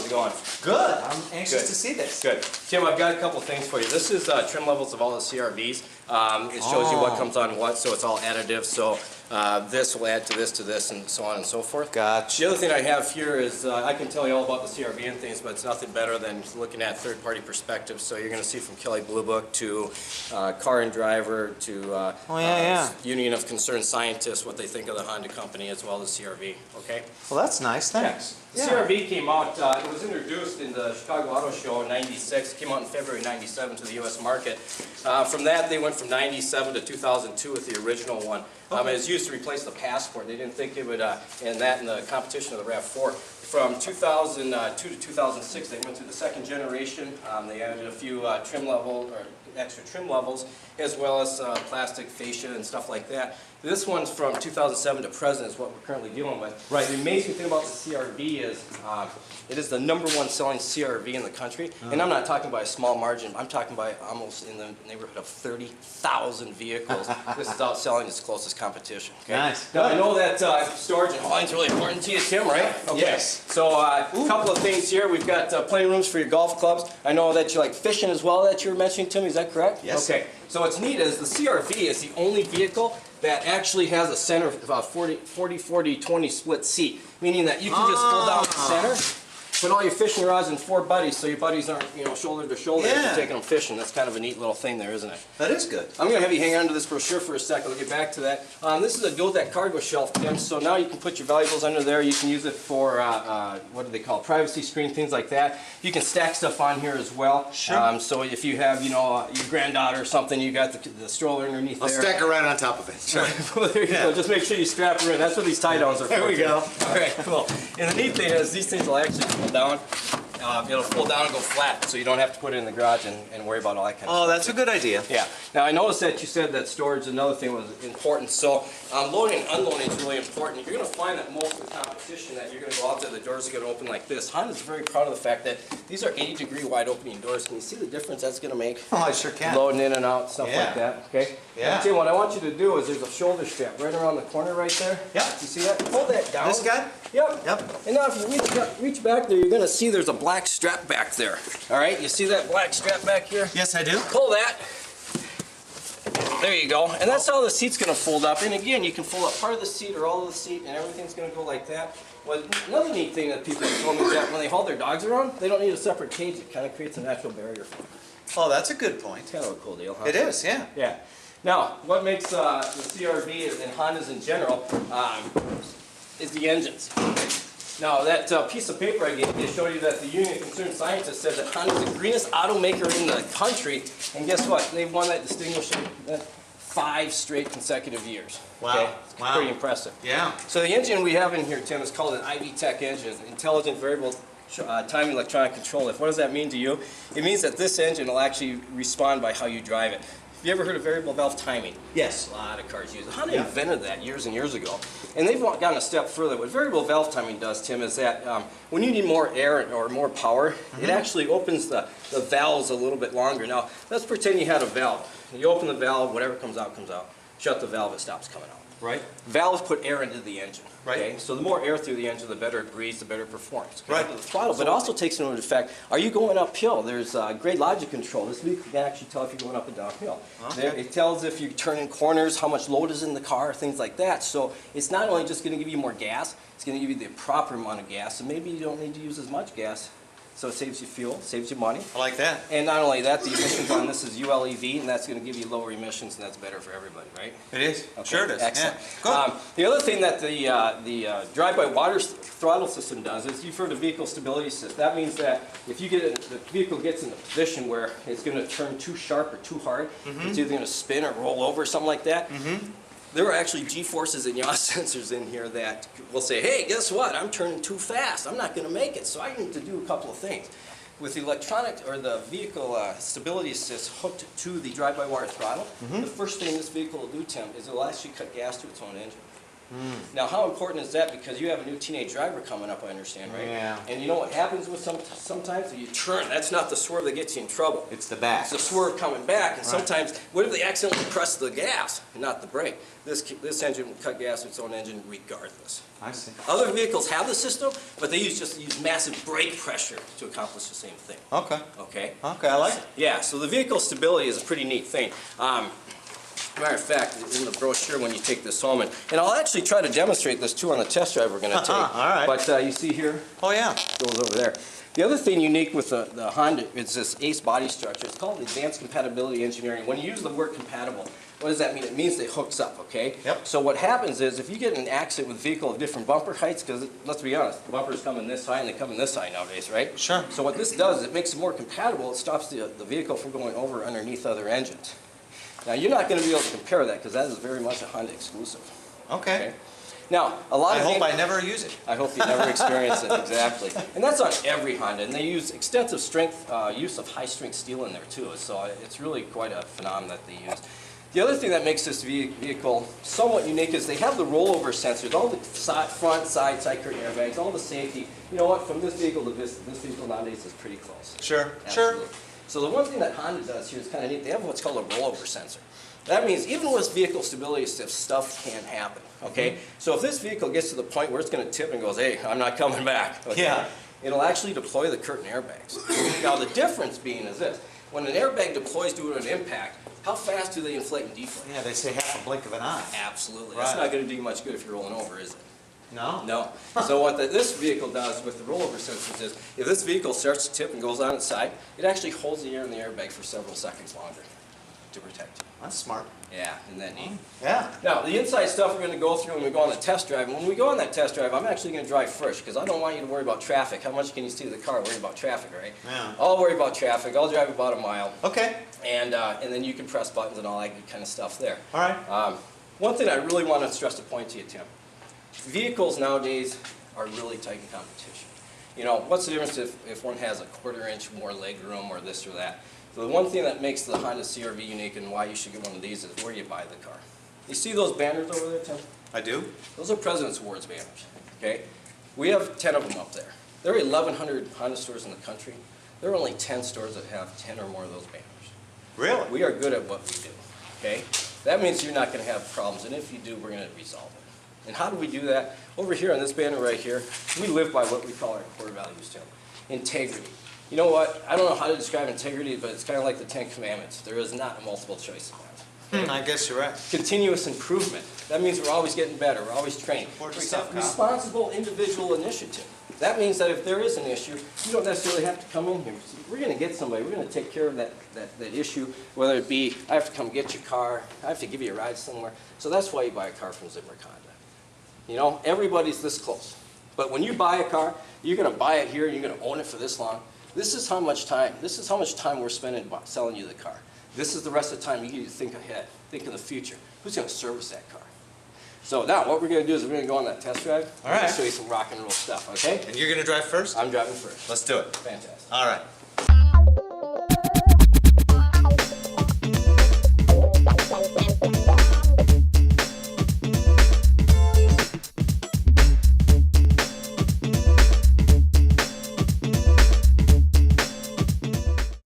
it going? Good. I'm anxious to see this. Good. Tim, I've got a couple things for you. This is trim levels of all the CRVs. It shows you what comes on what, so it's all additive. So this will add to this, and so on and so forth. Gotcha. The other thing I have here is I can tell you all about the CRV and things, but it's nothing better than looking at third-party perspectives. So you're going to see from Kelley Blue Book to Car and Driver to Union of Concerned Scientists what they think of the Honda company as well as CRV. Okay. Well, that's nice. Thanks. The CRV came out, it was introduced in the Chicago Auto Show in '96, came out in February '97 to the U.S. market. From that, they went from '97 to 2002 with the original one. It was used to replace the Passport. They didn't think it would, and that in the competition of the RAV4. From 2002 to 2006, they went through the second generation. They added a few extra trim levels, as well as plastic fascia and stuff like that. This one's from 2007 to present is what we're currently dealing with. Right. The amazing thing about the CRV is it is the #1 selling CRV in the country. And I'm not talking by a small margin. I'm talking by almost in the neighborhood of 30,000 vehicles. This is outselling its closest competition. Okay? Nice. Now, I know that storage and hauling's really important to you, Tim, right? Okay. Yes. So a couple of things here. We've got plenty of rooms for your golf clubs. I know that you like fishing as well that you were mentioning, Tim. Is that correct? Yes. Okay. So what's neat is the CRV is the only vehicle that actually has a center 40-40-20 split seat, meaning that you can just pull down the center, put all your fishing rods in 4 buddies, so your buddies aren't, shoulder to shoulder as you're taking them fishing. That's kind of a neat little thing there, isn't it? That is good. I'm going to have you hang on to this brochure for a second. I'll get back to that. This is a dual deck cargo shelf, Tim, so now you can put your valuables under there. You can use it for, what do they call it, privacy screen, things like that. You can stack stuff on here as well. Sure. So if you have, your granddaughter or something, you got the stroller underneath there. I'll stack her right on top of it. Sure. Well, there you go. Just make sure you strap her in. That's what these tie downs are for. There we go. All right, cool. And the neat thing is these things will actually fold down. It'll fold down and go flat, so you don't have to put it in the garage and worry about all that kind of stuff. Oh, that's a good idea. Yeah. Now, I noticed that you said that storage, another thing, was important. So loading and unloading is really important. You're going to find that most of the competition that you're going to go out there, the doors are going to open like this. Honda's very proud of the fact that these are 80-degree wide opening doors. Can you see the difference that's going to make? Oh, I sure can. Loading in and out, stuff like that. Okay? Yeah. Tim, what I want you to do is there's a shoulder strap right around the corner right there. Yeah. You see that? Pull that down. This guy? Yep. Yep. And now if you reach back there, you're going to see there's a black strap back there. All right? You see that black strap back here? Yes, I do. Pull that. There you go. And that's how the seat's going to fold up. And again, you can fold up part of the seat or all of the seat, and everything's going to go like that. Well, another neat thing that people have told me is that when they haul their dogs around, they don't need a separate cage. It kind of creates a natural barrier for them. Oh, that's a good point. It's kind of a cool deal, huh? It is, yeah. Yeah. Now, what makes the CRV and Hondas in general is the engines. Now, that piece of paper I gave you showed you that the Union of Concerned Scientists said that Honda is the greenest automaker in the country, and guess what? They've won that distinction 5 straight consecutive years. Wow. Okay? Wow. Pretty impressive. Yeah. So the engine we have in here, Tim, is called an IV-Tech engine, Intelligent Variable Time Electronic Control Lift. What does that mean to you? It means that this engine will actually respond by how you drive it. Have you ever heard of variable valve timing? Yes. A lot of cars use it. Honda invented that years and years ago. And they've gone a step further. What variable valve timing does, Tim, is that when you need more air or more power, it actually opens the valves a little bit longer. Now, let's pretend you had a valve. You open the valve, whatever comes out, comes out. Shut the valve, it stops coming out. Right. Valves put air into the engine. Right. Okay? So the more air through the engine, the better it breathes, the better it performs. Okay? Right. The throttle, but it also takes into effect, are you going uphill? There's grade logic control. This vehicle can actually tell if you're going up and downhill. Okay. It tells if you're turning corners, how much load is in the car, things like that. So it's not only just going to give you more gas, it's going to give you the proper amount of gas. So maybe you don't need to use as much gas. So it saves you fuel, saves you money. I like that. And not only that, the emissions on this is ULEV, and that's going to give you lower emissions, and that's better for everybody, right? It is. Okay. Sure it is. Excellent. Yeah. Good. The other thing that the drive-by-water throttle system does is you've heard of vehicle stability system. That means that if you get the vehicle gets in a position where it's going to turn too sharp or too hard, it's either going to spin or roll over or something like that. There are actually G-forces and yaw sensors in here that will say, hey, guess what? I'm turning too fast. I'm not going to make it. So I need to do a couple of things. With the electronic or the vehicle stability assist hooked to the drive-by-wire throttle, the first thing this vehicle will do, Tim, is it will actually cut gas to its own engine. Now, how important is that? Because you have a new teenage driver coming up, I understand, right? Yeah. And you know what happens with sometimes you turn. That's not the swerve that gets you in trouble. It's the back. It's the swerve coming back, and sometimes, what if they accidentally press the gas and not the brake? This engine will cut gas with its own engine regardless. I see. Other vehicles have the system, but they just use massive brake pressure to accomplish the same thing. Okay. Okay? Okay, I like it. Yeah, so the vehicle stability is a pretty neat thing. Matter of fact, in the brochure when you take this home, and I'll actually try to demonstrate this too on the test drive we're going to take. All right. But you see here, Oh, yeah. goes over there. The other thing unique with the Honda is this ACE body structure. It's called Advanced Compatibility Engineering. When you use the word compatible, what does that mean? It means it hooks up, okay? Yep. So what happens is if you get in an accident with a vehicle of different bumper heights, because let's be honest, the bumpers come in this high and they come in this high nowadays, right? Sure. So what this does is it makes it more compatible. It stops the vehicle from going over underneath other engines. Now you're not going to be able to compare that because that is very much a Honda exclusive. Okay. Now, a lot I of hope I never use it. I hope you never experience it, exactly. And that's on every Honda, and they use extensive use of high-strength steel in there too, so it's really quite a phenomenon that they use. The other thing that makes this vehicle somewhat unique is they have the rollover sensors, all the front, side curtain airbags, all the safety. You know what, from this vehicle to this vehicle nowadays is pretty close. Sure. Absolutely. Sure. So the one thing that Honda does here is kind of neat. They have what's called a rollover sensor. That means even with vehicle stability stuff can happen, okay? So if this vehicle gets to the point where it's going to tip and goes, hey, I'm not coming back, okay? Yeah. It'll actually deploy the curtain airbags. Now the difference being is this. When an airbag deploys due to an impact, how fast do they inflate and deflate? Yeah, they say half a blink of an eye. Absolutely. Right. That's not going to do you much good if you're rolling over, is it? No? No. So what this vehicle does with the rollover sensors is, if this vehicle starts to tip and goes on its side, it actually holds the air in the airbag for several seconds longer to protect you. That's smart. Yeah, isn't that neat? Yeah. Now, the inside stuff we're going to go through when we go on the test drive. And when we go on that test drive, I'm actually going to drive first because I don't want you to worry about traffic. How much can you see the car? Worry about traffic, right? Yeah. I'll worry about traffic. I'll drive about a mile. Okay. And then you can press buttons and all that good kind of stuff there. All right. One thing I really want to stress to point to you, Tim. Vehicles nowadays are really tight in competition. You know, what's the difference if one has a 1/4 inch more leg room or this or that? So the one thing that makes the Honda CR-V unique and why you should get one of these is where you buy the car. You see those banners over there, Tim? I do. Those are President's Awards banners, okay? We have 10 of them up there. There are 1,100 Honda stores in the country. There are only 10 stores that have 10 or more of those banners. Really? We are good at what we do, okay? That means you're not going to have problems, and if you do, we're going to resolve it. And how do we do that? Over here on this banner right here, we live by what we call our core values, Tim. Integrity. You know what? I don't know how to describe integrity, but it's kind of like the 10 Commandments. There is not a multiple choice of that. I guess you're right. Continuous improvement. That means we're always getting better. We're always training. Responsible individual initiative. That means that if there is an issue, you don't necessarily have to come in here. We're going to get somebody. We're going to take care of that issue, whether it be I have to come get your car, I have to give you a ride somewhere. So that's why you buy a car from Zimbrick Honda. You know, everybody's this close. But when you buy a car, you're going to buy it here and you're going to own it for this long. This is how much time we're spending selling you the car. This is the rest of the time you need to think ahead, think of the future. Who's going to service that car? So now what we're going to do is we're going to go on that test drive. All right. I'm going to show you some rock and roll stuff, okay? And you're going to drive first? I'm driving first. Let's do it. Fantastic. All right.